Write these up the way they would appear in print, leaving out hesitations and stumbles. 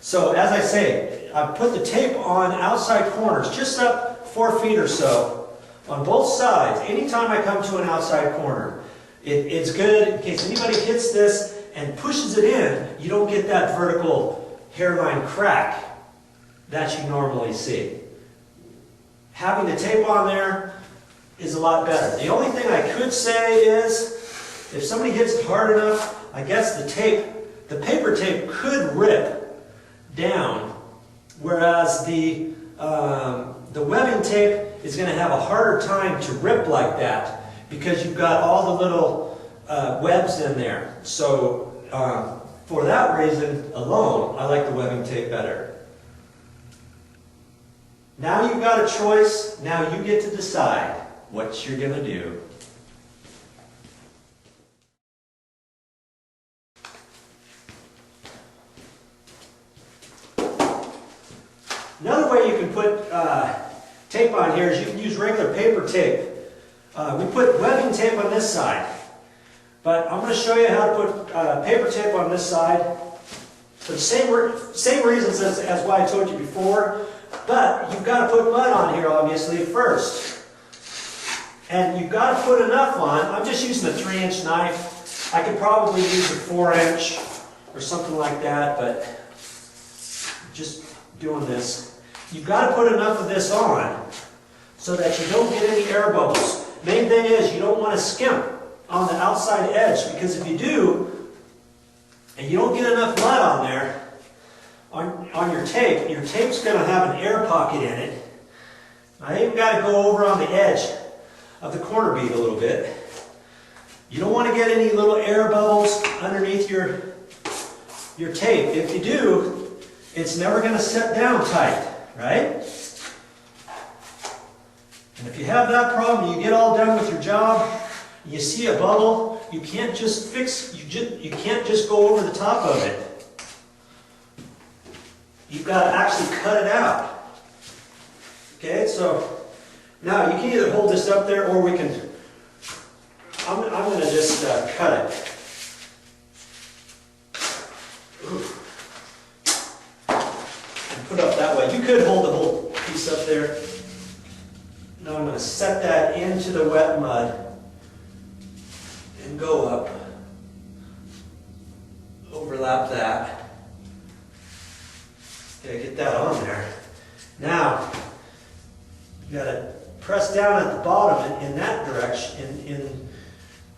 So as I say, I put the tape on outside corners, just up 4 feet or so, on both sides. Anytime I come to an outside corner, it's good in case anybody hits this and pushes it in, you don't get that vertical hairline crack that you normally see. Having the tape on there is a lot better. The only thing I could say is, if somebody hits it hard enough, I guess the paper tape could rip down, whereas the webbing tape is going to have a harder time to rip like that because you've got all the little webs in there. So for that reason alone, I like the webbing tape better. Now you've got a choice. Now you get to decide what you're going to do. Another way you can put tape on here is you can use regular paper tape. We put webbing tape on this side, but I'm going to show you how to put paper tape on this side for the same reasons as what I told you before. But you've got to put mud on here, obviously, first. And you've got to put enough on. I'm just using a 3-inch knife. I could probably use a 4-inch or something like that, but just doing this. You've got to put enough of this on so that you don't get any air bubbles. Main thing is you don't want to skimp on the outside edge, because if you do, and you don't get enough mud on there, on your tape's going to have an air pocket in it. I even got to go over on the edge of the corner bead a little bit. You don't want to get any little air bubbles underneath your tape. If you do, it's never going to set down tight, right? And if you have that problem, you get all done with your job, you see a bubble, you can't just you can't just go over the top of it. You've got to actually cut it out. Okay, so now you can either hold this up there, or we can, I'm going to just cut it. Ooh. And put it up that way. You could hold the whole piece up there. Now I'm going to set that into the wet mud and go up. Overlap that. Okay, get that on there. Now, you got to press down at the bottom in that direction, in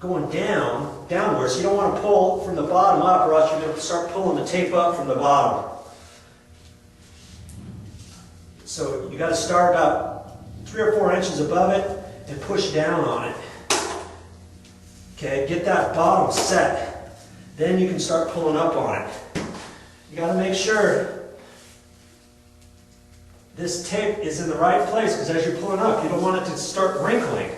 going downwards. You don't want to pull from the bottom up, or else you're going to start pulling the tape up from the bottom. So you got to start about 3 or 4 inches above it and push down on it. Okay, get that bottom set. Then you can start pulling up on it. You got to make sure this tape is in the right place, because as you're pulling up, you don't want it to start wrinkling.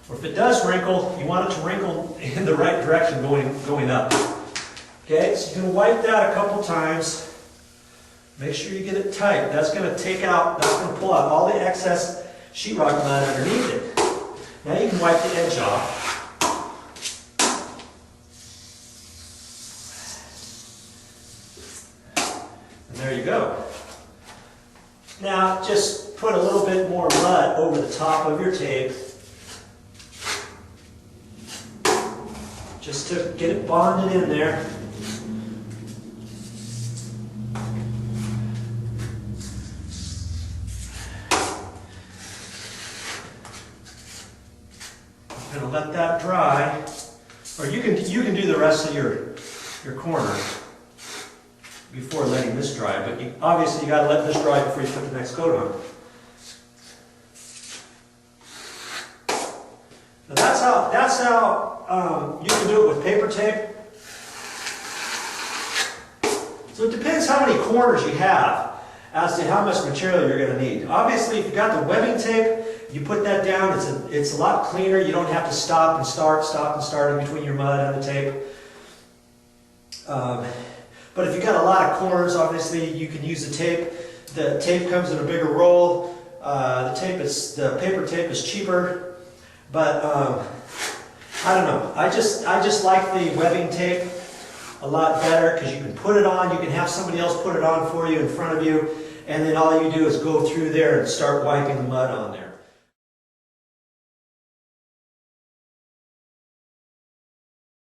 Or if it does wrinkle, you want it to wrinkle in the right direction going up. Okay, so you can wipe that a couple times. Make sure you get it tight. That's going to pull out all the excess sheetrock mud underneath it. Now you can wipe the edge off. And there you go. Now just put a little bit more mud over the top of your tape, just to get it bonded in there. I'm going to let that dry, or you can do the rest of your corner before letting this dry, but obviously you got to let this dry before you put the next coat on. Now that's how you can do it with paper tape. So it depends how many corners you have as to how much material you're going to need. Obviously, if you've got the webbing tape, you put that down. It's a lot cleaner. You don't have to stop and start in between your mud and the tape. But if you've got a lot of corners, obviously you can use the tape. The tape comes in a bigger roll. The paper tape is cheaper, but I don't know. I just like the webbing tape. a lot better because you can put it on, you can have somebody else put it on for you in front of you, and then all you do is go through there and start wiping the mud on there.